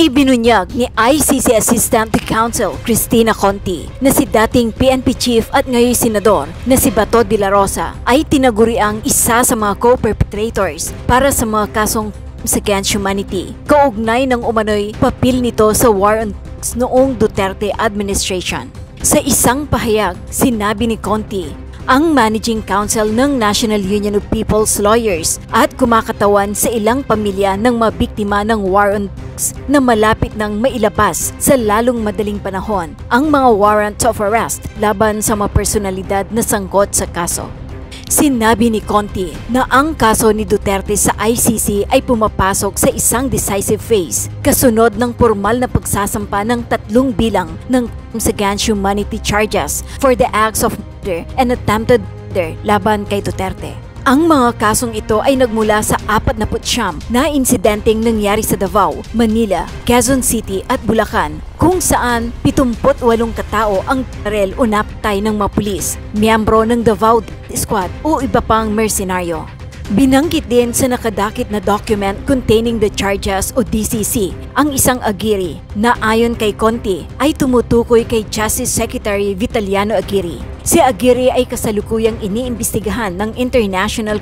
Ibinunyag ni ICC Assistant to Counsel Cristina Conti na si dating PNP Chief at ngayon Senador na si Bato de la Rosa ay tinaguriang isa sa mga co-perpetrators para sa mga kasong against humanity, kaugnay ng umano'y papel nito sa war on drugs noong Duterte administration. Sa isang pahayag, sinabi ni Conti, ang Managing Counsel ng National Union of People's Lawyers at kumakatawan sa ilang pamilya ng mga biktima ng war on drugs na malapit nang mailabas sa lalong madaling panahon ang mga warrant of arrest laban sa mga personalidad na sangkot sa kaso. Sinabi ni Conti na ang kaso ni Duterte sa ICC ay pumapasok sa isang decisive phase kasunod ng formal na pagsasampa ng 3 bilang ng crimes against humanity charges for the acts of murder and attempted murder laban kay Duterte. Ang mga kasong ito ay nagmula sa 49 na insidenteng nangyari sa Davao, Manila, Quezon City at Bulacan kung saan 78 katao ang barel o napatay ng mga pulis, miyembro ng Davao Squad o iba pang mersenaryo. Binanggit din sa nakadakit na document containing the charges o DCC ang isang Aguirre na ayon kay Conti ay tumutukoy kay Justice Secretary Vitaliano Aguirre. Si Aguirre ay kasalukuyang iniimbestigahan ng International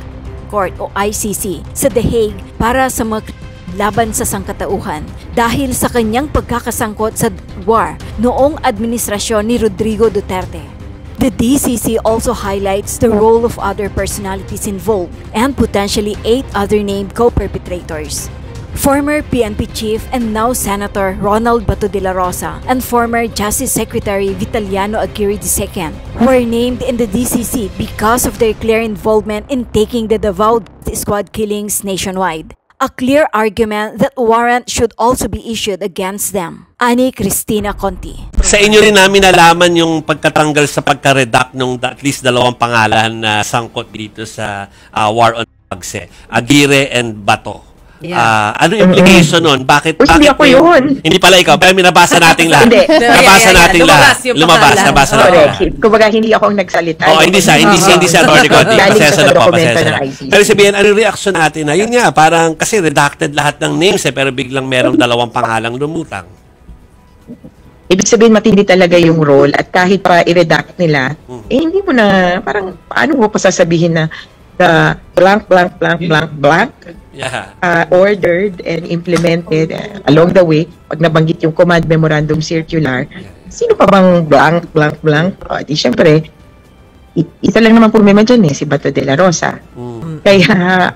Court o ICC sa The Hague para sa mga laban sa sangkatauhan dahil sa kanyang pagkakasangkot sa war noong administrasyon ni Rodrigo Duterte. The DCC also highlights the role of other personalities involved and potentially 8 other named co-perpetrators. Former PNP Chief and now Senator Ronald Bato de la Rosa and former Justice Secretary Vitaliano Aguirre II were named in the DCC because of their clear involvement in taking the Davao Squad killings nationwide. A clear argument that warrant should also be issued against them. Ani Cristina Conti. Sa inyo rin namin nalaman yung pagkatanggal sa pagka-redact ng at least 2 pangalan na sangkot dito sa war on drugs, Aguirre and Bato. Yeah. Ano implication nun? Bakit? Hindi ako yun. Hindi pala ikaw. Pero minabasa nating lahat. Nabasa nating lahat. Nabasa natin lahat. Kumbaga, hindi ako ang nagsalita. Oo, hindi siya Attorney Conti. Pasensya na po. Pero sabihin, anong reaction natin na? Yun nga, parang kasi redacted lahat ng names pero biglang merong 2 pangalang lumutang. Ibig sabihin, matindi talaga yung role at kahit pa i-redact nila, hindi mo na, parang, paano mo pa sasabihin na the blank ordered and implemented along the way, pag nabanggit yung command memorandum circular, sino pa bang blank? Di syempre, isa lang naman problema dyan si Bato de la Rosa. Kaya,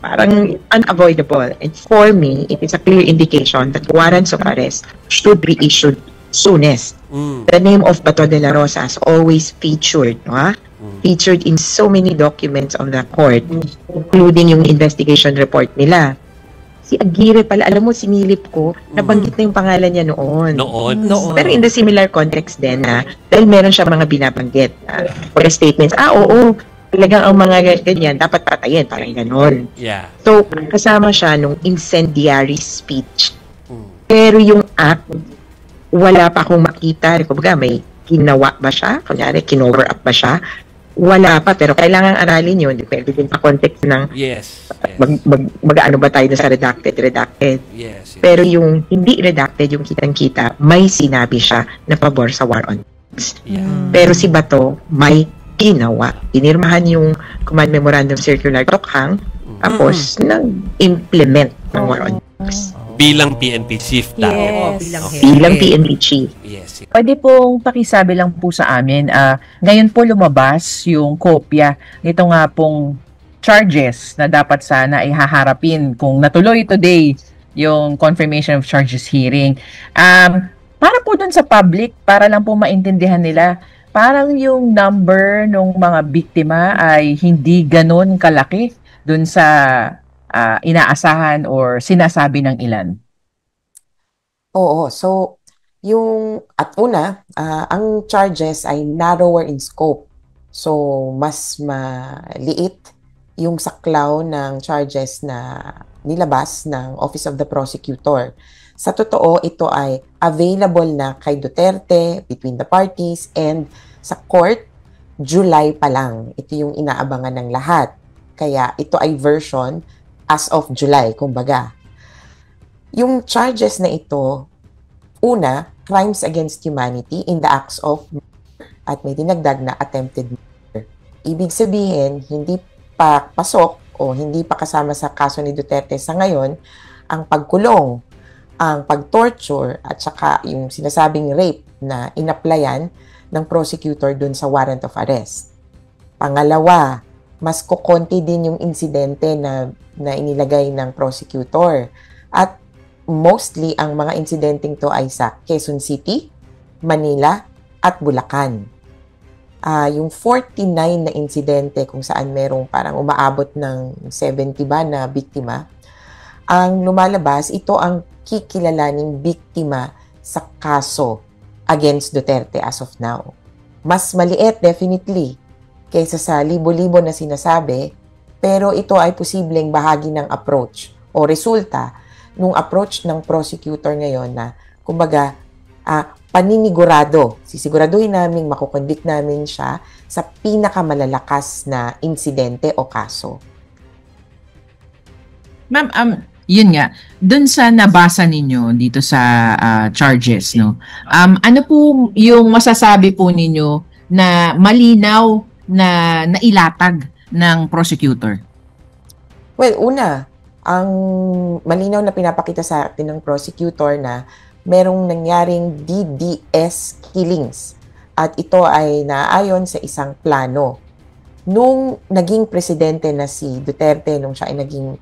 parang unavoidable. And for me, it is a clear indication that warrants of arrest should be issued soonest. The name of Bato de la Rosa has always featured, featured in so many documents of the court, including yung investigation report nila. Si Aguirre pala, alam mo, sinilip ko, nabanggit na yung pangalan niya noon. Pero in the similar context din dahil meron siya mga binabanggit or statements, oo, talagang ang mga ganyan, dapat patayin, parang ganon. Yeah. So, kasama siya nung incendiary speech. Pero yung act, wala pa akong makita. Kumbaga, may ginawa ba siya? Kunyari, kinover up ba siya? Wala pa, pero kailangan aralin yun. Depende din sa context ng mag-ano ba tayo sa redacted. Yes. Pero yung hindi redacted, yung kitang-kita, may sinabi siya na pabor sa war on drugs. Pero si Bato, may ginawa. Inirmahan yung command memorandum circular Tokhang, tapos nag-implement ng war on drugs. Bilang PNP Chief tayo. Bilang PNP Chief. Yes. Pwede pong pakisabi lang po sa amin, ngayon po lumabas yung kopya nito nga pong charges na dapat sana ay haharapin kung natuloy today yung confirmation of charges hearing. Para po dun sa public, para lang po maintindihan nila, parang yung number ng mga biktima ay hindi ganun kalaki dun sa inaasahan or sinasabi ng ilan. Oo, so yung at una, ang charges ay narrower in scope. So mas maliit yung saklaw ng charges na nilabas ng Office of the Prosecutor. Sa totoo, ito ay available na kay Duterte, between the parties, and sa court, July pa lang. Ito yung inaabangan ng lahat. Kaya ito ay version as of July, kumbaga. Yung charges na ito, una, crimes against humanity in the acts of murder, at may dinagdag na attempted murder. Ibig sabihin, hindi pa pasok o hindi pa kasama sa kaso ni Duterte sa ngayon ang pagkulong, ang pag-torture, at saka yung sinasabing rape na inapplyan ng prosecutor dun sa warrant of arrest. Pangalawa, mas kukonti din yung insidente na inilagay ng prosecutor. At mostly, ang mga insidenteng to ay sa Quezon City, Manila, at Bulacan. Yung 49 na insidente kung saan merong parang umaabot ng 70 ba na biktima, ang lumalabas, ito ang kikilalaning biktima sa kaso against Duterte as of now. Mas maliit, definitely, kaysa sa libo-libo na sinasabi, pero ito ay posibleng bahagi ng approach o resulta nung approach ng prosecutor ngayon na, kumbaga, paninigurado. Sisiguraduhin namin, makukonvict namin siya sa pinakamalalakas na insidente o kaso. Ma'am, yun nga, dun sa nabasa ninyo dito sa charges, no? Ano po yung masasabi po ninyo na malinaw na nailatag ng prosecutor? Well, una, ang malinaw na pinapakita sa atin ng prosecutor na merong nangyaring DDS killings at ito ay naayon sa isang plano. Nung naging presidente na si Duterte, nung siya ay naging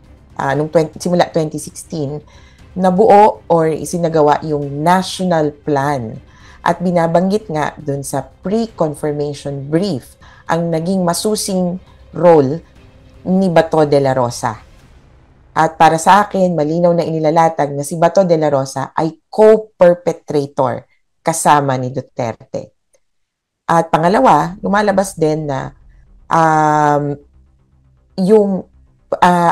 simula 2016, nabuo or isinagawa yung national plan. At binabanggit nga dun sa pre-confirmation brief ang naging masusing role ni Bato de la Rosa. At para sa akin, malinaw na inilalatag na si Bato de la Rosa ay co-perpetrator kasama ni Duterte. At pangalawa, lumalabas din na yung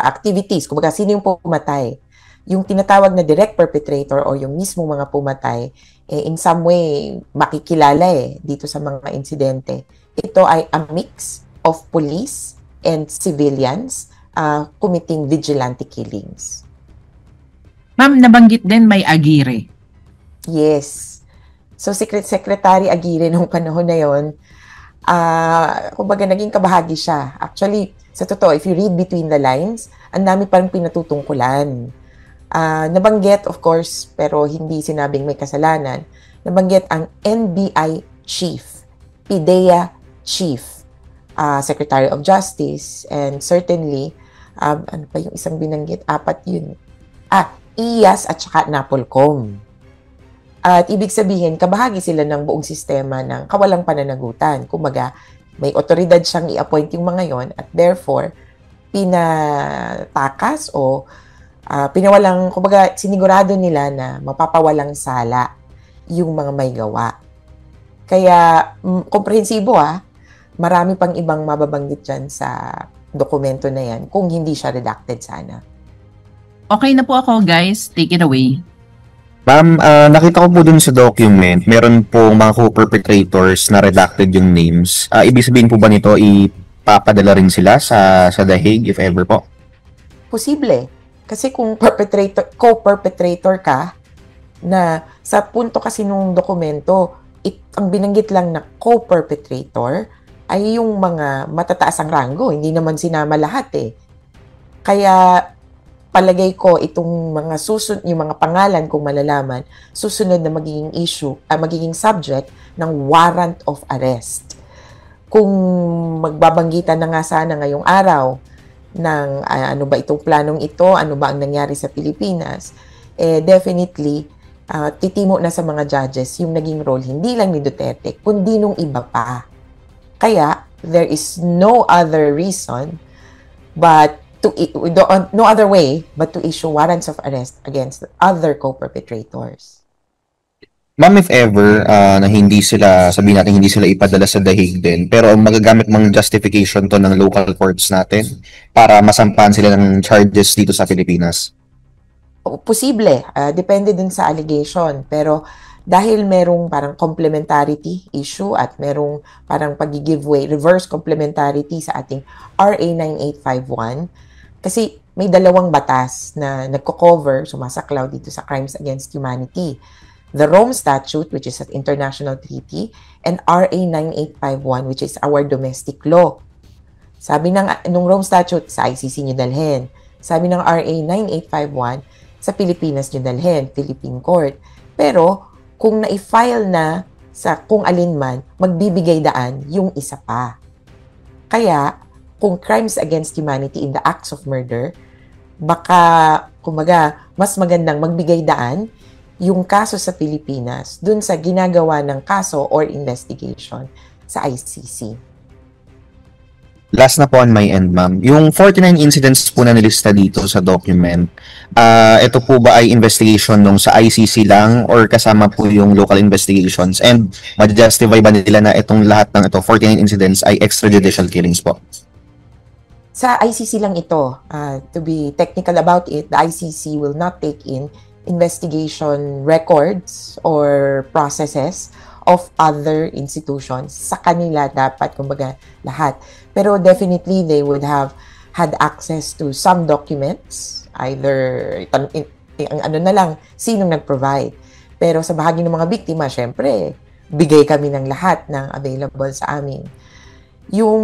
activities, kumbaga sino yung pumatay, yung tinatawag na direct perpetrator o yung mismong mga pumatay, in some way makikilala dito sa mga insidente. Ito ay a mix of police and civilians committing vigilante killings. Ma'am, nabanggit din may Aguirre. Yes. So, Secretary Aguirre nung panahon na yon, kumbaga naging kabahagi siya. Actually, sa totoo, if you read between the lines, ang dami parang pinatutungkulan. Nabanggit, of course, pero hindi sinabing may kasalanan. Nabanggit ang NBI Chief, PIDEA Chief, Secretary of Justice, and certainly, ano pa yung isang binanggit? Apat yun. IAS at saka NAPOLCOM. At ibig sabihin, kabahagi sila ng buong sistema ng kawalang pananagutan. Kumbaga, may otoridad siyang i-appoint yung mga yon at therefore, pinatakas o pinawalang, kumbaga, sinigurado nila na mapapawalang sala yung mga may gawa. Kaya, komprehensibo marami pang ibang mababanggit dyan sa dokumento na yan kung hindi siya redacted sana. Okay na po ako, guys. Take it away. Ma'am, nakita ko po dun sa document, meron po mga co-perpetrators na redacted yung names. Ibig sabihin po ba nito, ipapadala rin sila sa The Hague, if ever po? Posible. Kasi kung co-perpetrator ka, na sa punto kasi nung dokumento, ang binanggit lang na co-perpetrator ay yung mga matataas ang ranggo. Hindi naman sinama lahat Kaya, palagay ko itong mga yung mga pangalan kung malalaman, susunod na magiging magiging subject ng warrant of arrest. Kung magbabanggitan na nga sana ngayong araw ng ano ba itong planong ito, ano ba ang nangyari sa Pilipinas, definitely titimo na sa mga judges yung naging role hindi lang ni Duterte, kundi nung iba pa. Kaya, there is no other reason but no other way but to issue warrants of arrest against other co-perpetrators. Ma'am, if ever na hindi sila, sabihin natin hindi sila ipadala sa The Hague din, pero magagamit mang justification to ng local courts natin para masampahan sila ng charges dito sa Pilipinas? Posible. Depende din sa allegation. Pero dahil merong parang complementarity issue at merong parang pag-give way, reverse complementarity sa ating RA 9851, kasi may dalawang batas na nagko-cover, sumasaklaw dito sa crimes against humanity. The Rome Statute, which is an international treaty, and RA 9851, which is our domestic law. Sabi nung Rome Statute, sa ICC nyo dalhin. Sabi ng RA 9851, sa Pilipinas nyo dalhin, Philippine Court. Pero, kung na-file na sa kung alin man, magbibigay daan yung isa pa. Kaya, kung crimes against humanity in the acts of murder, baka, kumbaga, mas magandang magbigay daan yung kaso sa Pilipinas dun sa ginagawa ng kaso or investigation sa ICC. Last na po on my end, ma'am. Yung 49 incidents po na nilista dito sa document, ito po ba ay investigation nung sa ICC lang or kasama po yung local investigations? And ma-justify ba nila na itong lahat ng ito, 49 incidents, ay extrajudicial killings po? Sa ICC lang ito. To be technical about it, the ICC will not take in investigation records or processes of other institutions. Sa kanila dapat, kumbaga, lahat. Pero definitely, they would have had access to some documents, either, ano na lang, sinong nag-provide. Pero sa bahagi ng mga biktima, syempre, bigay kami ng lahat ng available sa amin. Yung,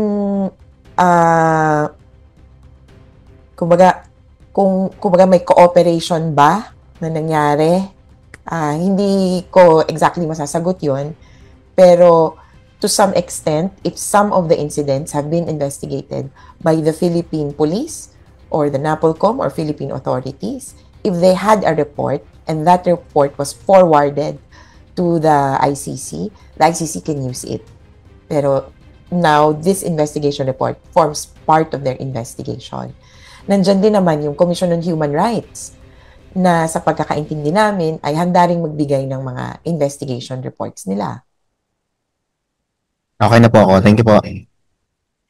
kumbaga may cooperation ba na nangyari? Hindi ko exactly masasagot yon, pero to some extent, if some of the incidents have been investigated by the Philippine Police or the NAPOLCOM or Philippine authorities, if they had a report and that report was forwarded to the ICC can use it. Pero now, this investigation report forms part of their investigation. Nandyan din naman yung Commission on Human Rights na sa pagkakaintindi namin ay handa ring magbigay ng mga investigation reports nila. Okay na po ako. Thank you po.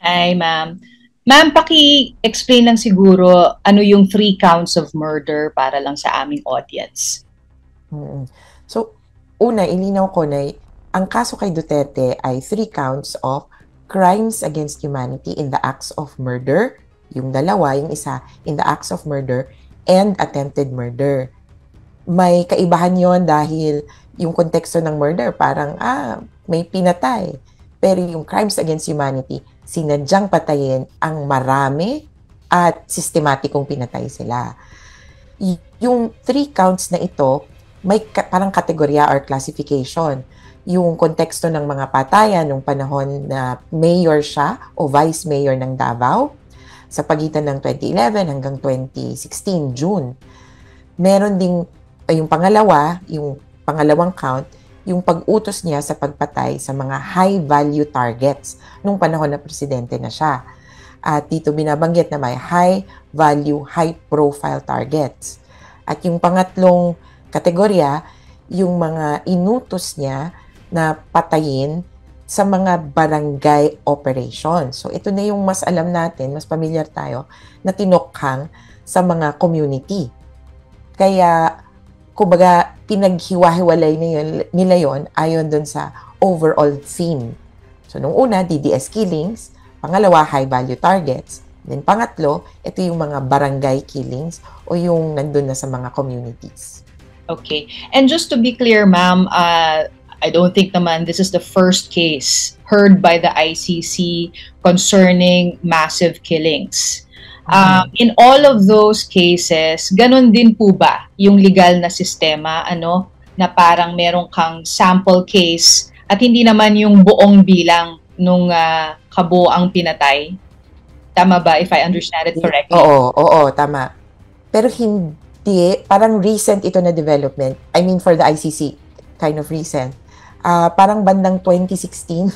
Hi, ma'am. Ma'am, paki-explain lang siguro ano yung 3 counts of murder para lang sa aming audience. So, una, ilinaw ko na ang kaso kay Duterte ay 3 counts of crimes against humanity in the acts of murder, yung dalawa, yung isa, in the acts of murder, and attempted murder. May kaibahan yon dahil yung konteksto ng murder, parang, may pinatay. Pero yung crimes against humanity, sinadyang patayin ang marami at sistematikong pinatay sila. Yung 3 counts na ito, may parang kategorya or classification. Yung konteksto ng mga patayan nung panahon na mayor siya o vice mayor ng Davao, sa pagitan ng 2011 hanggang 2016, June. Meron ding, yung pangalawang count, yung pag-utos niya sa pagpatay sa mga high-value targets nung panahon na presidente na siya. At dito binabanggit na may high-value, high-profile targets. At yung pangatlong kategorya, yung mga inutos niya na patayin sa mga barangay operations. So, ito na yung mas alam natin, mas familiar tayo, na tinukhang sa mga community. Kaya, kumbaga, pinaghiwa-hiwalay nila yon ayon dun sa overall theme. So, nung una, DDS killings. Pangalawa, high-value targets. Then, pangatlo, ito yung mga barangay killings o yung nandun na sa mga communities. Okay. And just to be clear, ma'am, I don't think naman this is the first case heard by the ICC concerning massive killings. In all of those cases, ganun din po ba yung legal na sistema, na parang merong kang sample case at hindi naman yung buong bilang nung kabuoang pinatay? Tama ba, if I understand it correctly? Oo, tama. Pero hindi, parang recent ito na development. I mean, for the ICC, kind of recent. Parang bandang 2016,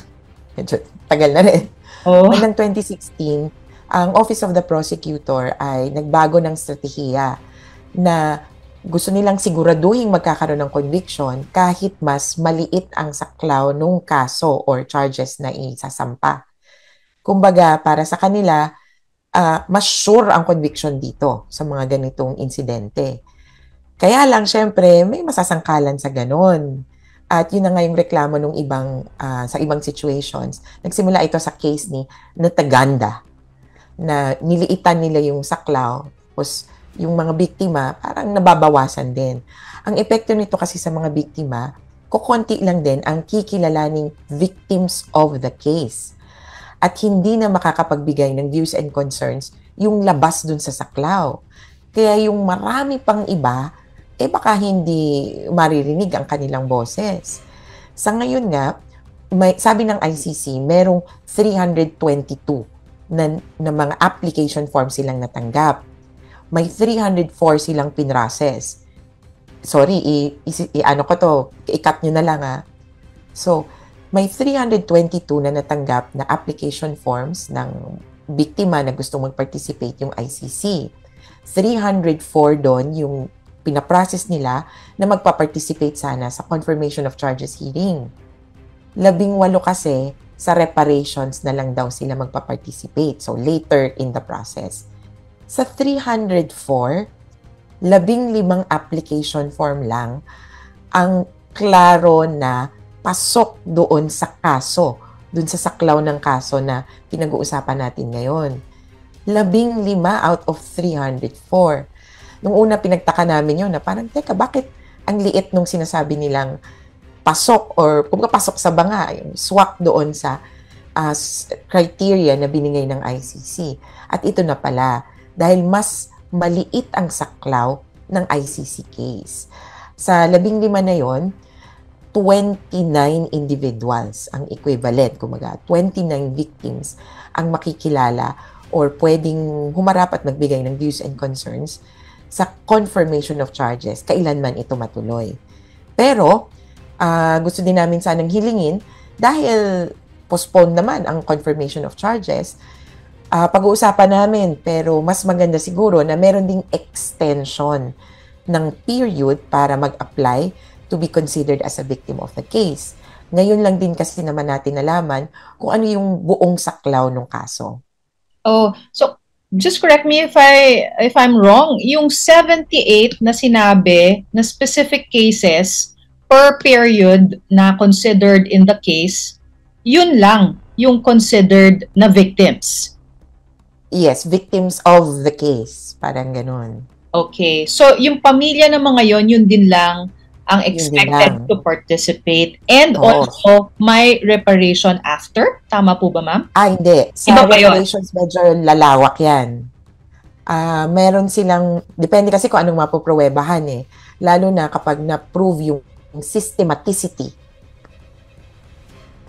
tagal na rin. Bandang 2016, ang Office of the Prosecutor ay nagbago ng strategiya na gusto nilang siguraduhin magkakaroon ng conviction kahit mas maliit ang saklaw nung kaso or charges na isasampa. Kumbaga, para sa kanila, mas sure ang conviction dito sa mga ganitong insidente. Kaya lang, syempre, may masasangkalan sa ganon. At yun na nga yung reklamo nung sa ibang situations. Nagsimula ito sa case ni Nataganda, na niliitan nila yung saklaw Tapos, yung mga biktima, parang nababawasan din. Ang epekto nito kasi sa mga biktima, kukunti lang din ang kikilalaning victims of the case. At hindi na makakapagbigay ng views and concerns yung labas dun sa saklaw. Kaya yung marami pang iba, baka hindi maririnig ang kanilang boses. Sa ngayon nga, sabi ng ICC, merong 322 na mga application forms silang natanggap. May 304 silang pinrases. Sorry, ano ko to, i-cut nyo na lang So, may 322 na natanggap na application forms ng biktima na gustong mag-participate yung ICC. 304 doon yung pinaprocess nila na magpa-participate sana sa confirmation of charges hearing. 18 kasi sa reparations na lang daw sila magpa-participate. So, later in the process. Sa 304, 15 application form lang ang klaro na pasok doon sa kaso, doon sa saklaw ng kaso na pinag-uusapan natin ngayon. 15 out of 304. Nung una, pinagtaka namin yun na parang, teka, bakit ang liit nung sinasabi nilang pasok or kung pasok sa banga, yung swak doon sa criteria na binigay ng ICC. At ito na pala, dahil mas maliit ang saklaw ng ICC case. Sa 15 na yon, 29 individuals ang equivalent, kumaga 29 victims ang makikilala or pwedeng humarap at magbigay ng views and concerns sa confirmation of charges, kailanman ito matuloy. Pero, gusto din namin sanang hilingin, dahil postpone naman ang confirmation of charges, pag-uusapan namin, pero mas maganda siguro na meron ding extension ng period para mag-apply to be considered as a victim of the case. Ngayon lang din kasi naman natin nalaman kung ano yung buong saklaw ng kaso. Oh, so just correct me if I'm wrong. Yung 78 na sinabi na specific cases per period na considered in the case, yun lang yung considered na victims. Yes, victims of the case. Parang ganun. Okay. So, yung pamilya ng mga yun din lang ang expected to participate. And also, may reparation after? Tama po ba, ma'am? Hindi. Sa reparations, medyo lalawak yan. Meron silang, depende kasi kung anong mapopruwebahan eh. Lalo na kapag na-prove yung systematicity.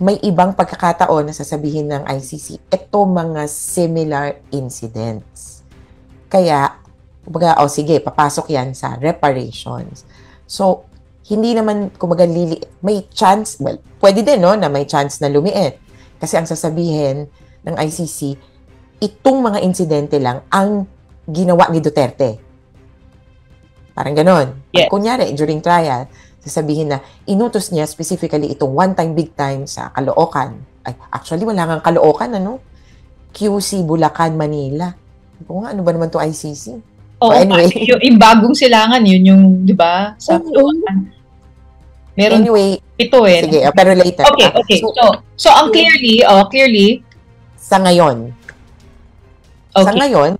May ibang pagkakataon na sasabihin ng ICC, ito mga similar incidents. Kaya, sige, papasok yan sa reparations. So, hindi naman, may chance, well, pwede din, no, na may chance na lumiit. Kasi ang sasabihin ng ICC, itong mga insidente lang ang ginawa ni Duterte. Parang ganon. Yes. Kunyari, during trial, sasabihin na inutos niya specifically itong one-time, big-time sa Caloocan. Ay, actually, wala nga Caloocan, QC, Bulacan, Manila. Ano ba naman to ICC? Oo, anyway. Yung bagong silangan, yun yung, di ba? Sa Caloocan. Meron anyway, ito eh. Sige, pero later. Okay. So ang clearly, sa ngayon. Okay. Sa ngayon,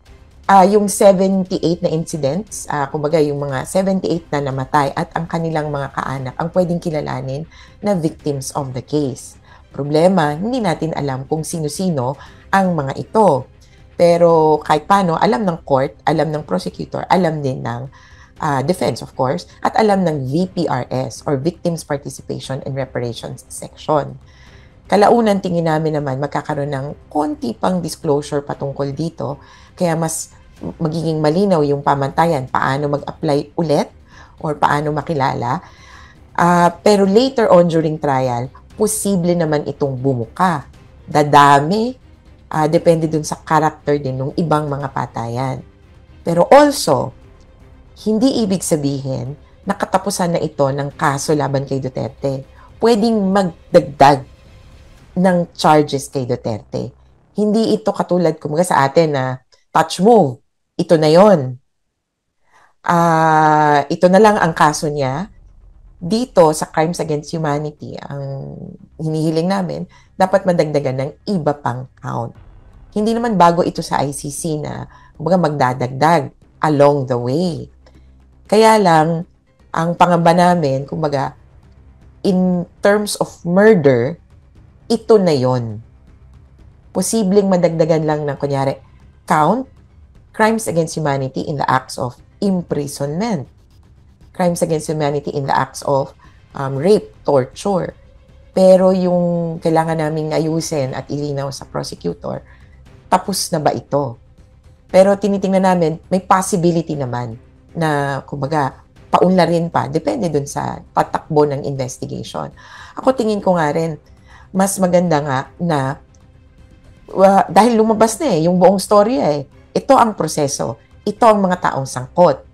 yung 78 na incidents, kumbaga yung mga 78 na namatay at ang kanilang mga kaanak ang pwedeng kilalanin na victims of the case. Problema, hindi natin alam kung sino-sino ang mga ito. Pero kahit paano, alam ng court, alam ng prosecutor, alam din ng defense, of course, at alam ng VPRS or Victims Participation and Reparations Section. Kalaunan, tingin namin naman magkakaroon ng konti pang disclosure patungkol dito, kaya mas magiging malinaw yung pamantayan, paano mag-apply ulit or paano makilala. Pero later on during trial, posible naman itong bumuka. Dadami, depende dun sa character din ng ibang mga patayan. Pero also, hindi ibig sabihin na katapusan na ito ng kaso laban kay Duterte. Pwedeng magdagdag ng charges kay Duterte. Hindi ito katulad kumaga sa atin na touch move. Ito na yon. Ito na lang ang kaso niya. Dito sa Crimes Against Humanity, ang hinihiling namin, dapat madagdagan ng iba pang count. Hindi naman bago ito sa ICC na kumbaga magdadagdag. along the way. Kaya lang, ang pangamba namin, kumbaga, in terms of murder, ito na yon. Posibleng madagdagan lang ng, kunyari, count, crimes against humanity in the acts of imprisonment, crimes against humanity in the acts of rape, torture. Pero yung kailangan naming ayusin at ilinaw sa prosecutor, tapos na ba ito? Pero tinitingnan namin, may possibility naman na, kumbaga, paunlarin pa, depende dun sa patakbo ng investigation. Ako tingin ko nga rin, mas maganda nga na, dahil lumabas na yung buong storya ito ang proseso, ito ang mga taong sangkot.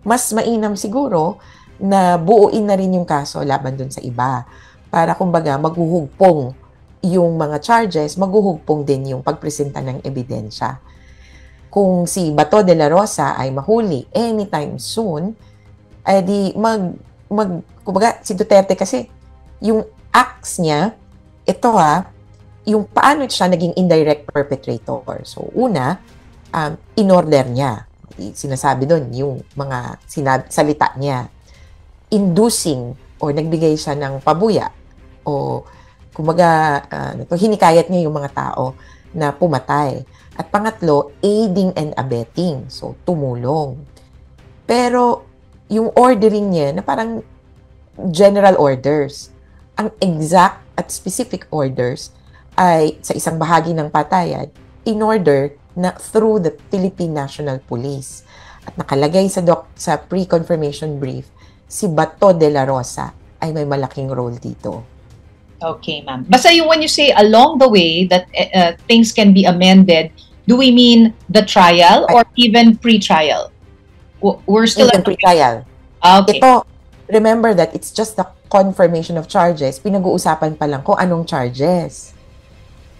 Mas mainam siguro na buuin na rin yung kaso laban dun sa iba. Para kumbaga maghuhugpong yung mga charges, maghuhugpong din yung pagpresenta ng ebidensya. Kung si Bato de la Rosa ay mahuli anytime soon, di kumbaga si Duterte kasi, yung acts niya, ito yung paano siya naging indirect perpetrator. So una, in-order niya. Sinasabi doon yung mga salita niya. Inducing or nagbigay siya ng pabuya o kumbaga hinikayat niya yung mga tao na pumatay. At pangatlo, aiding and abetting. So, tumulong. Pero, yung ordering niya na parang general orders. Ang exact at specific orders ay sa isang bahagi ng patayan in order na through the Philippine National Police. At nakalagay sa pre-confirmation brief, si Bato de la Rosa ay may malaking role dito. Okay, ma'am. Basta when you say along the way that things can be amended, do we mean the trial or even pre-trial? We're still in pre-trial. Okay. Ito, remember that it's just the confirmation of charges. Pinag-uusapan pa lang kung anong charges.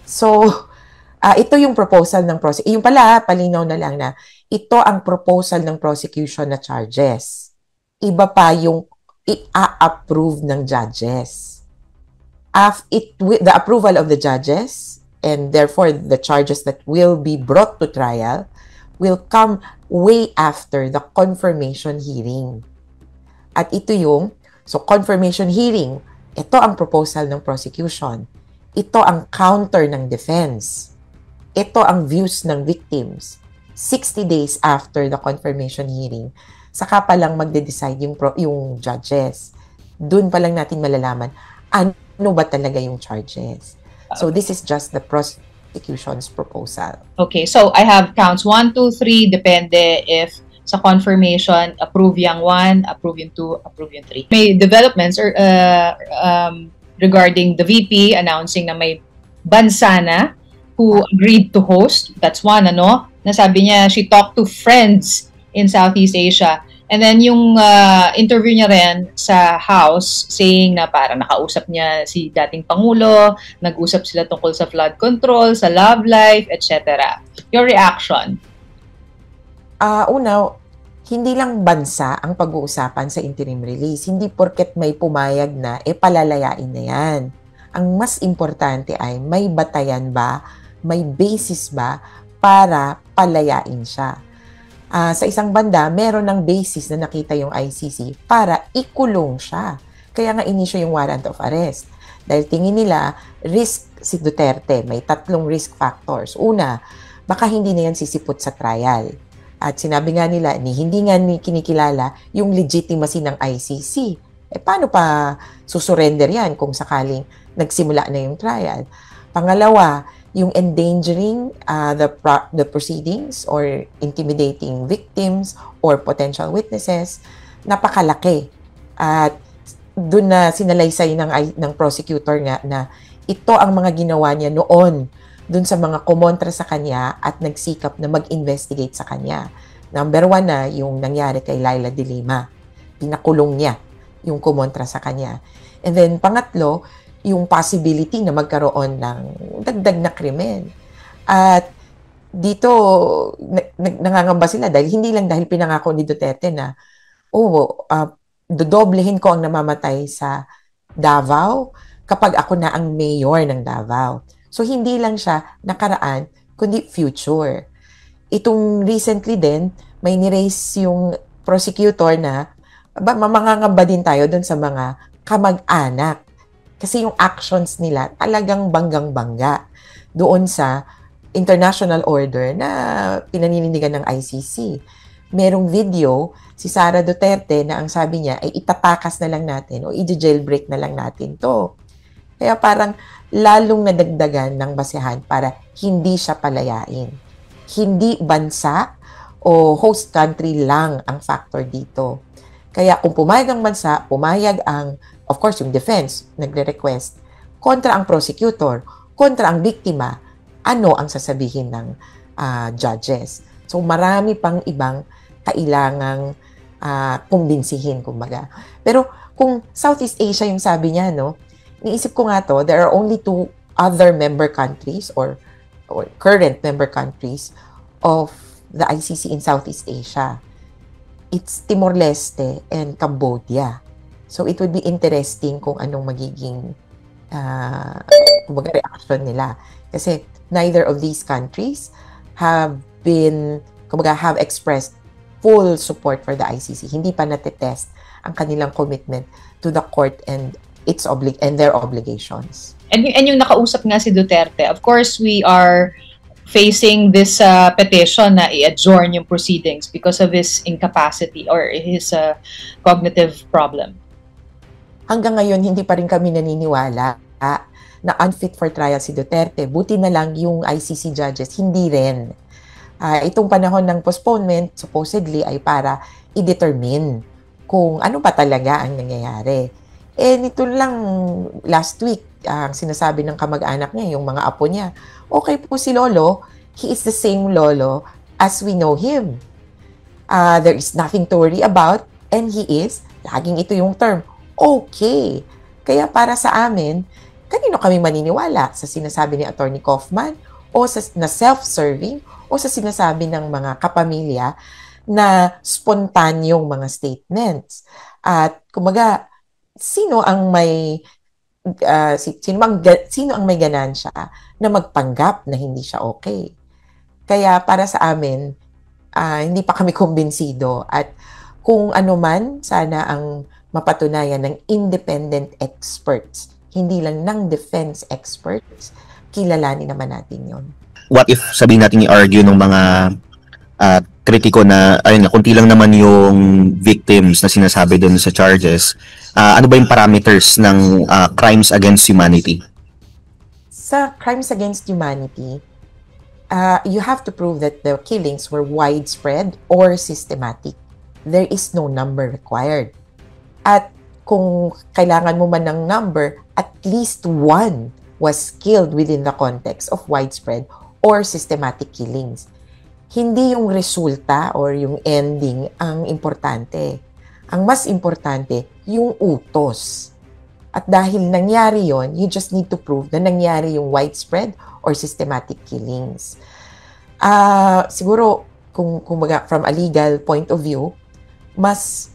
So, ito yung proposal ng prosecution. Yung pala, palinaw na lang na ito ang proposal ng prosecution na charges. Iba pa yung i-approve ng judges. The approval of the judges and therefore the charges that will be brought to trial will come way after the confirmation hearing. At ito so confirmation hearing, ito ang proposal ng prosecution. Ito ang counter ng defense. Ito ang views ng victims. 60 days after the confirmation hearing, saka pa lang magde-decide yung judges. Doon pa lang natin malalaman ano ba talaga yung charges. So this is just the prosecution's proposal. Okay, so I have counts 1, 2, 3, depende if sa confirmation, approve yung 1, approve yung 2, approve yung 3. May developments regarding the VP announcing na may bansa na who agreed to host. That's one, Nasabi niya, she talked to friends in Southeast Asia. And then yung interview niya rin sa House saying na parang nakausap niya si dating Pangulo, nag-usap sila tungkol sa flood control, sa love life, etc. Your reaction? Una, hindi lang bansa ang pag-uusapan sa interim release. Hindi porket may pumayag na, palalayain na yan. Ang mas importante ay may batayan ba, may basis ba para palayain siya. Sa isang banda, meron ng basis na nakita yung ICC para ikulong siya. Kaya nga inisyo yung warrant of arrest. Dahil tingin nila, risk si Duterte. May 3 risk factors. Una, baka hindi na yan sisipot sa trial. At sinabi nga nila, hindi nga kinikilala yung legitimacy ng ICC. Paano pa susurrender yan kung sakaling nagsimula na yung trial? Pangalawa, yung endangering the proceedings or intimidating victims or potential witnesses, napakalaki. At doon na sinalaysay ng prosecutor nga na ito ang mga ginawa niya noon doon sa mga kumontra sa kanya at nagsikap na mag-investigate sa kanya. Number 1 na yung nangyari kay Laila de Lima. Pinakulong niya yung kumontra sa kanya. And then pangatlo, yung possibility na magkaroon ng dagdag na krimen. At dito, nangangamba sila hindi lang dahil pinangako ni Duterte na, dodoblehin ko ang namamatay sa Davao kapag ako na ang mayor ng Davao. So, hindi lang siya nakaraan, kundi future. Itong recently din, may niraise yung prosecutor na mamangangamba din tayo dun sa mga kamag-anak. Kasi yung actions nila talagang banggang-bangga doon sa international order na pinaninindigan ng ICC. Merong video si Sara Duterte na ang sabi niya ay itatakas na lang natin o i-jailbreak na lang natin to. Kaya parang lalong nadagdagan ng basehan para hindi siya palayain. Hindi bansa o host country lang ang factor dito. Kaya kung pumayag ang bansa, pumayag ang, of course, yung defense, nagre-request, kontra ang prosecutor, kontra ang biktima, ano ang sasabihin ng judges. So marami pang ibang kailangang kumbinsihin, kumbaga. Pero kung Southeast Asia yung sabi niya, no, niisip ko nga to, there are only 2 other member countries or current member countries of the ICC in Southeast Asia. It's Timor-Leste and Cambodia. So it would be interesting kung anong magiging kumbaga reaction nila. Kasi neither of these countries have expressed full support for the ICC. Hindi pa natetest ang kanilang commitment to the court and their obligations. And yung nakausap nga si Duterte, of course, we are facing this petition na i-adjourn yung proceedings because of his incapacity or his cognitive problem. Hanggang ngayon, hindi pa rin kami naniniwala na unfit for trial si Duterte. Buti na lang yung ICC judges, hindi rin. Itong panahon ng postponement, supposedly, ay para i-determine kung ano pa talaga ang nangyayari. Nito lang last week, ang sinasabi ng kamag-anak niya, yung mga apo niya, okay po si Lolo, he is the same Lolo as we know him. There is nothing to worry about, and he is, laging ito yung term, okay. Kaya para sa amin, kanino kami maniniwala? Sa sinasabi ni Attorney Kaufman o na self-serving o sa sinasabi ng mga kapamilya na spontanyong mga statements? At kumaga, sino ang may ganansya na magpanggap na hindi siya okay? Kaya para sa amin, hindi pa kami kumbinsido. At kung ano man, sana ang mapatunayan ng independent experts, hindi lang ng defense experts, kilalanin naman natin yon. What if sabihin natin i-argue ng mga kritiko na, kunti lang naman yung victims na sinasabi doon sa charges, ano ba yung parameters ng crimes against humanity? Sa crimes against humanity, you have to prove that the killings were widespread or systematic. There is no number required. At kung kailangan mo man ng number, at least one was killed within the context of widespread or systematic killings. Hindi yung resulta or yung ending ang importante. Ang mas importante, yung utos. At dahil nangyari yon, you just need to prove na nangyari yung widespread or systematic killings. Siguro, kung from a legal point of view, mas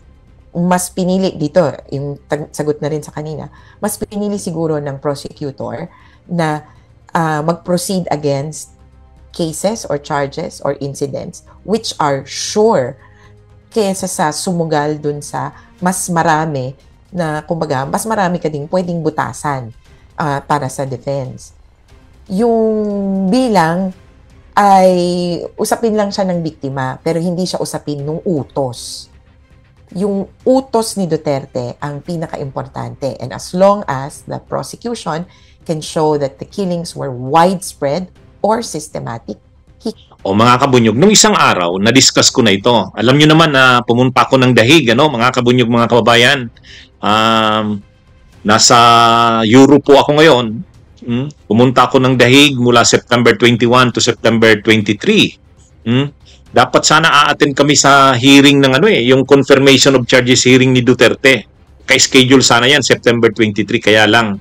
pinili dito, yung sagot na rin sa kanina, mas pinili siguro ng prosecutor na mag-proceed against cases or charges or incidents which are sure kaysa sa sumugal dun sa mas marami na, kumbaga, mas marami ka ding pwedeng butasan para sa defense. Yung bilang ay usapin lang siya ng biktima pero hindi siya usapin ng utos. Yung utos ni Duterte ang pinaka-importante, and as long as the prosecution can show that the killings were widespread or systematic. O mga kabunyog, nung isang araw, na-discuss ko na ito. Alam nyo naman na pumunta ako ng dahig, mga kabunyog, mga kababayan. Nasa Europe po ako ngayon. Pumunta ako ng dahig mula September 21 to September 23. Dapat sana a-attend kami sa hearing ng yung confirmation of charges hearing ni Duterte. Kay-schedule sana yan, September 23. Kaya lang,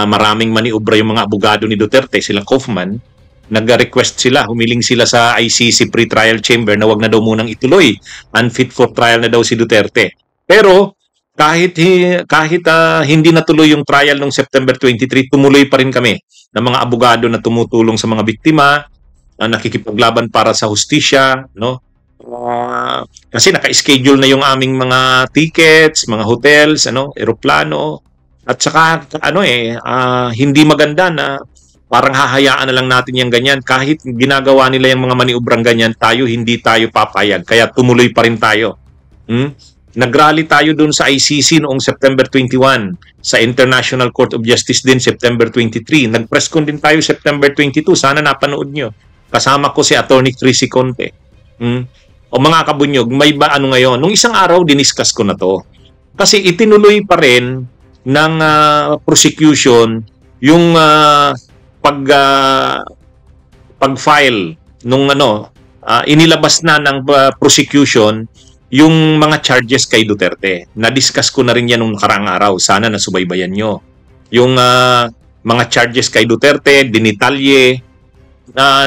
maraming maniobra yung mga abogado ni Duterte, sila Kaufman. Nag-request sila, humiling sila sa ICC pre-trial chamber na wag na daw munang ituloy. Unfit for trial na daw si Duterte. Pero kahit hindi natuloy yung trial noong September 23, tumuloy pa rin kami ng mga abogado na tumutulong sa mga biktima, na nakikipaglaban para sa hustisya, no? Kasi naka-schedule na yung aming mga tickets, mga hotels, eroplano. At saka hindi maganda na parang hahayaan na lang natin yung ganyan. Kahit ginagawa nila yung mga maniobrang ganyan, hindi tayo papayag. Kaya tumuloy pa rin tayo. Nag-rally tayo dun sa ICC noong September 21, sa International Court of Justice din September 23. Nag-press con din tayo September 22. Sana napanood nyo. Kasama ko si Attorney Chrissy Conte. O mga kabunyog, may ba ngayon? Nung isang araw, diniscuss ko na to. Kasi itinuloy pa rin ng prosecution yung pag-file nung inilabas na ng prosecution yung mga charges kay Duterte. Na-discuss ko na rin yan nung nakaraang araw. Sana nasubaybayan nyo. Yung mga charges kay Duterte, dinitalye.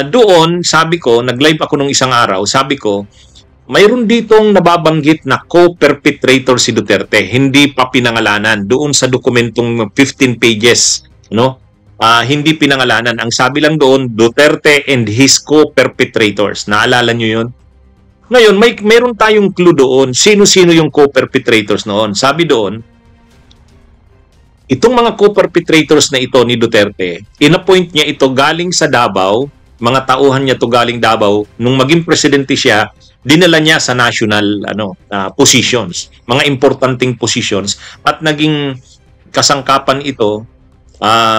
Doon, sabi ko, nag-live ako nung isang araw, sabi ko, mayroon ditong nababanggit na co-perpetrator si Duterte. Hindi pa pinangalanan. Doon sa dokumentong 15 pages, hindi pinangalanan. Ang sabi lang doon, Duterte and his co-perpetrators. Naalala nyo yun? Ngayon, mayroon tayong clue doon. Sino-sino yung co-perpetrators noon? Sabi doon, itong mga co-perpetrators na ito ni Duterte, inappoint niya ito galing sa Davao, mga tauhan niya to galing Davao, nung maging presidente siya, dinala niya sa national positions, mga importanteng positions, at naging kasangkapan ito,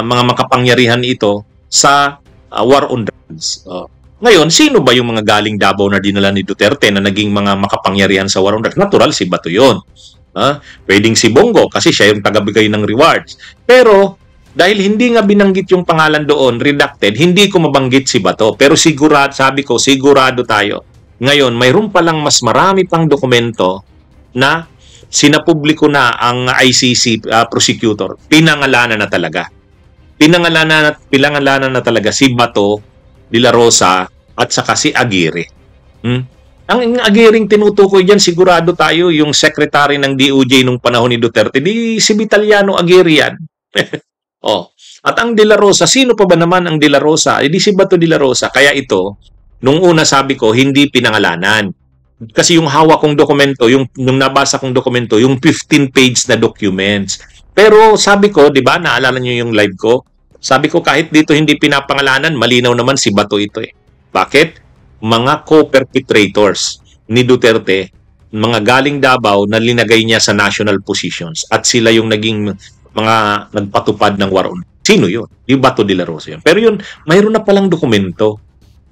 mga makapangyarihan ito sa war on drugs. Ngayon, sino ba yung mga galing Davao na dinala ni Duterte na naging mga makapangyarihan sa war on drugs? Natural, si Bato yun. Pwedeng si Bongo kasi siya yung tagabigay ng rewards. Pero dahil hindi nga binanggit yung pangalan doon, redacted, hindi ko mabanggit si Bato. Pero sabi ko, sigurado tayo. Ngayon, mayroon palang mas marami pang dokumento na sinapubliko na ang ICC prosecutor. Pinangalanan na talaga. Pinangalanan na talaga si Bato de la Rosa at saka si Aguirre. Ang Aguirre tinutukoy dyan, sigurado tayo, yung secretary ng DOJ nung panahon ni Duterte, si Vitaliano Aguirre yan. At ang De La Rosa, sino pa ba naman ang De La Rosa? Di si Bato De La Rosa. Kaya ito, nung una sabi ko, hindi pinangalanan. Kasi yung hawak kong dokumento, nung nabasa kong dokumento, yung 15-page na documents. Pero sabi ko, di ba, naalala nyo yung live ko? Sabi ko, kahit dito hindi pinapangalanan, malinaw naman si Bato ito eh. Bakit? Mga co-perpetrators ni Duterte, mga galing Davao na linagay niya sa national positions. At sila yung naging mga nagpatupad ng war on. Sino yun? Yung Bato de la Rosa yun. Pero yun, mayroon na palang dokumento.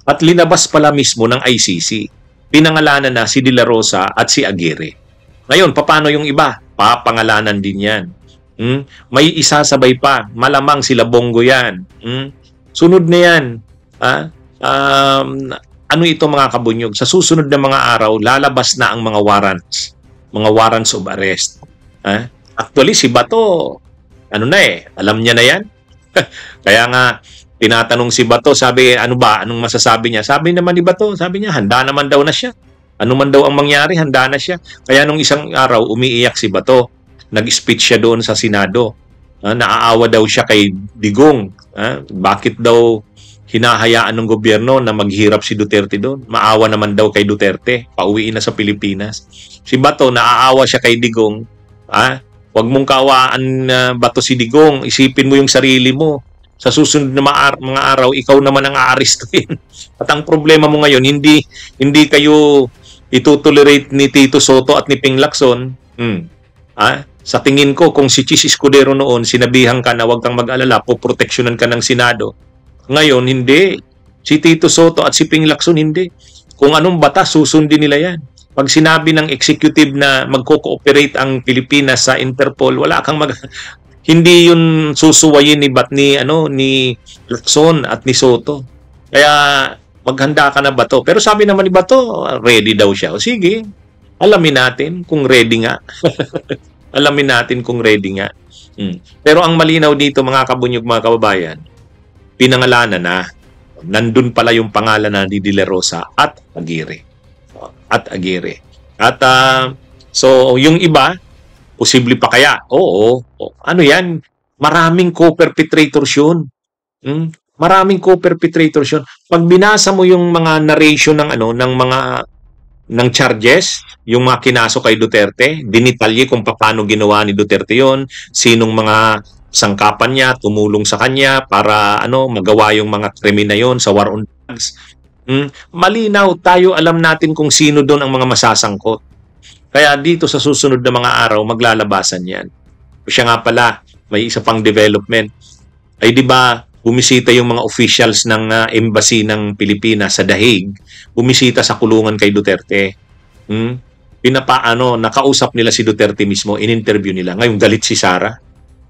At linabas pala mismo ng ICC. Pinangalanan na si De La Rosa at si Aguirre. Ngayon, paano yung iba? Papangalanan din yan. May isasabay pa. Malamang sila Bongo yan. Sunod na yan. Ano ito mga kabunyog? Sa susunod na mga araw, lalabas na ang mga warrants. Mga warrants of arrest. Actually, si Bato, alam niya na yan. Kaya nga, tinatanong si Bato, sabi, anong masasabi niya? Sabi naman ni Bato, sabi niya, handa naman daw na siya. Ano man daw ang mangyari, handa na siya. Kaya nung isang araw, umiiyak si Bato. Nag-speech siya doon sa Senado. Naaawa daw siya kay Digong. Bakit daw hinahayaan ng gobyerno na maghirap si Duterte doon? Maawa naman daw kay Duterte. Pauwiin na sa Pilipinas. Si Bato, naaawa siya kay Digong. Huwag mong kawaan Bato si Digong. Isipin mo yung sarili mo. Sa susunod na mga araw, ikaw naman ang aarestuhin. At ang problema mo ngayon, hindi kayo itutolerate ni Tito Soto at ni Ping Lacson. Sa tingin ko, kung si Chis Escudero noon, sinabihan ka na huwag kang mag-alala, poproteksyonan ka ng Senado. Ngayon, hindi. Si Tito Soto at si Ping Lacson, hindi. Kung anong batas, susundin nila yan. Pag sinabi ng executive na magko-cooperate ang Pilipinas sa Interpol, wala kang hindi yun susuwayin ni Lacson at ni Soto. Kaya maghanda ka na Bato. Pero sabi naman ni Bato, ready daw siya. O sige, alamin natin kung ready nga. Alamin natin kung ready nga. Pero ang malinaw dito mga kabunyog, mga kababayan, pinangalanan na. Nandun pala yung pangalan na ni De La Rosa at Aguirre. So yung iba, posible pa kaya? Oo. Ano yan? Maraming co-perpetrators yun. Maraming co-perpetrators yun. Pag binasa mo yung mga narration ng mga ng charges, yung mga kinaso kay Duterte, dinitalye kung paano ginawa ni Duterte yon, sinong mga sangkapan niya, tumulong sa kanya para magawa yung mga krimen na yon sa war on drugs. Malinaw, tayo alam natin kung sino doon ang mga masasangkot. Kaya dito sa susunod na mga araw, maglalabasan yan. Siya nga pala, may isa pang development. Ay di ba, bumisita yung mga officials ng embassy ng Pilipinas sa The Hague, bumisita sa kulungan kay Duterte. Nakausap nila si Duterte mismo, in-interview nila. Ngayon, galit si Sara.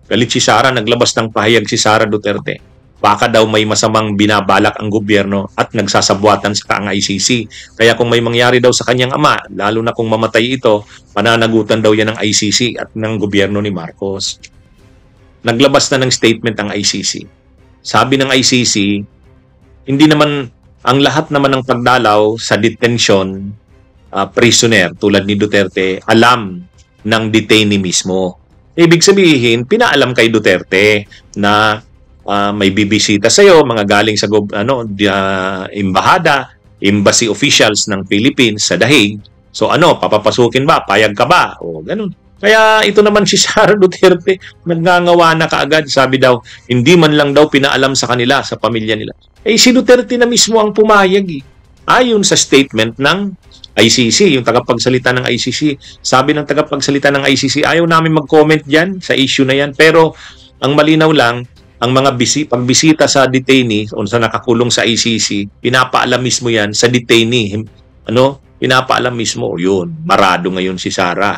Galit si Sara, naglabas ng pahayag si Sara Duterte. Baka daw may masamang binabalak ang gobyerno at nagsasabuatan sa ang ICC. Kaya kung may mangyari daw sa kanyang ama, lalo na kung mamatay ito, pananagutan daw yan ng ICC at ng gobyerno ni Marcos. Naglabas na ng statement ang ICC. Sabi ng ICC, hindi naman, ang lahat naman ng pagdalaw sa detention prisoner tulad ni Duterte, alam ng detainee mismo. Ibig sabihin, pinaalam kay Duterte na may bibisita sa iyo, mga galing sa embahada, embassy officials ng Philippines sa The Hague. So papapasukin ba? Payag ka ba? O ganun. Kaya ito naman si Sara Duterte, nagngangawa na kaagad. Sabi daw, hindi man lang daw pinaalam sa kanila, sa pamilya nila. Si Duterte na mismo ang pumayag. Ayon sa statement ng ICC, yung tagapagsalita ng ICC. Sabi ng tagapagsalita ng ICC, ayaw namin mag-comment dyan sa issue na yan. Pero ang malinaw lang, ang mga pagbisita sa detainee o sa nakakulong sa ICC, pinapaalam mismo yan sa detainee. Pinapaalam mismo. Yun, barado ngayon si Sara.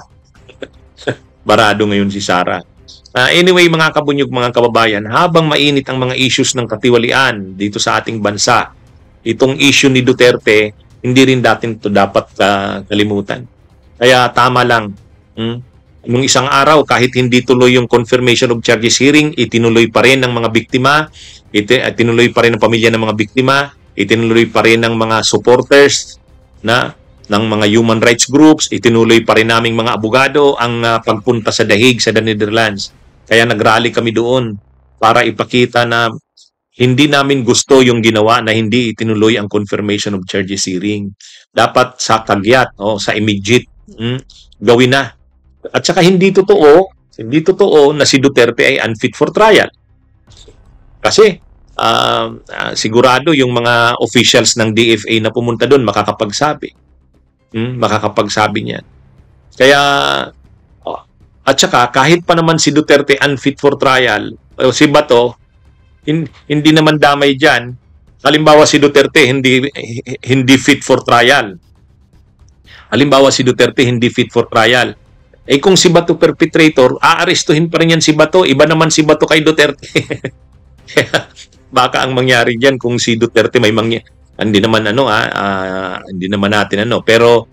Barado ngayon si Sara. Anyway, mga kabunyog, mga kababayan, habang mainit ang mga issues ng katiwalian dito sa ating bansa, itong issue ni Duterte, hindi rin datin ito dapat kalimutan. Kaya tama lang. Nung isang araw, kahit hindi tuloy yung confirmation of charges hearing, itinuloy pa rin ng mga biktima, itinuloy pa rin ng pamilya ng mga biktima, itinuloy pa rin ng mga supporters ng mga human rights groups, itinuloy pa rin naming mga abogado ang pagpunta sa The Hague, sa the Netherlands. Kaya nagrally kami doon para ipakita na hindi namin gusto yung ginawa na hindi itinuloy ang confirmation of charges hearing. Dapat sa kagyat, sa immediate, gawin na. At saka hindi totoo na si Duterte ay unfit for trial. Kasi sigurado yung mga officials ng DFA na pumunta doon makakapagsabi niyan. Kaya at saka kahit pa naman si Duterte unfit for trial, si Bato hindi naman damay diyan. Halimbawa si Duterte hindi fit for trial. Halimbawa si Duterte hindi fit for trial. Kung si Bato perpetrator, aarestuhin pa rin yan si Bato. Iba naman si Bato kay Duterte. Baka ang mangyari diyan kung si Duterte may hindi naman hindi naman natin pero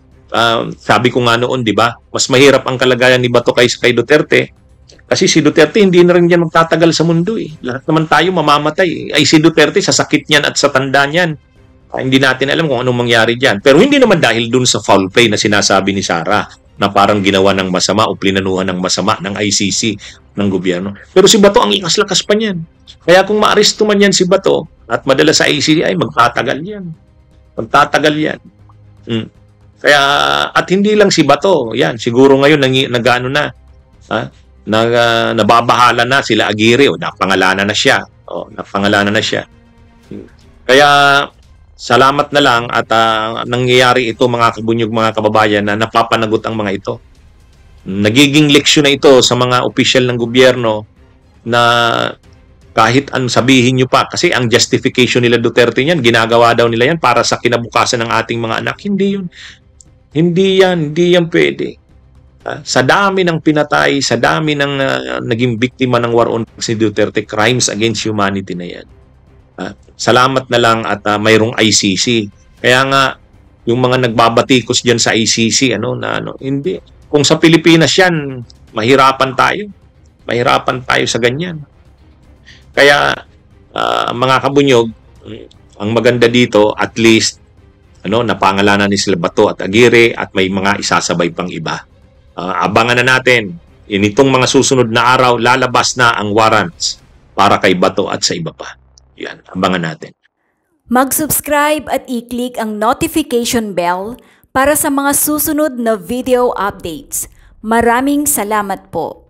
sabi ko nga noon, 'di ba? Mas mahirap ang kalagayan ni Bato kaysa kay Duterte. Kasi si Duterte hindi na rin yan magtatagal sa mundo Lahat naman tayo mamamatay. Si Duterte sa sakit niyan at sa tanda niyan. Hindi natin alam kung anong mangyari diyan. Pero hindi naman dahil dun sa foul play na sinasabi ni Sara na parang ginawa ng masama o plinanuhan ng masama ng ICC ng gobyerno. Pero si Bato ang lakas-lakas pa niyan. Kaya kung maaresto man yan si Bato at madala sa ICC, magtatagal yan. Magtatagal yan. Kaya, at hindi lang si Bato, yan, siguro ngayon nababahala na sila Aguirre, napangalanan na siya. Napangalanan na siya. Kaya, salamat na lang at nangyayari ito mga kabunyog, mga kababayan na napapanagot ang mga ito. Nagiging leksyon na ito sa mga opisyal ng gobyerno na kahit sabihin nyo pa, kasi ang justification nila Duterte niyan, ginagawa daw nila yan para sa kinabukasan ng ating mga anak. Hindi yun. Hindi yan pwede. Sa dami ng pinatay, sa dami ng naging biktima ng war on drugs si Duterte, crimes against humanity na yan. Salamat na lang at mayroong ICC. Kaya nga, yung mga nagbabatikos dyan sa ICC, hindi. Kung sa Pilipinas yan, mahirapan tayo. Mahirapan tayo sa ganyan. Kaya, mga kabunyog, ang maganda dito, at least, napangalanan ni sila Bato at Aguirre at may mga isasabay pang iba. Abangan na natin. Itong mga susunod na araw, lalabas na ang warrants para kay Bato at sa iba pa. Yan, abangan natin. Mag-subscribe at i-click ang notification bell para sa mga susunod na video updates. Maraming salamat po.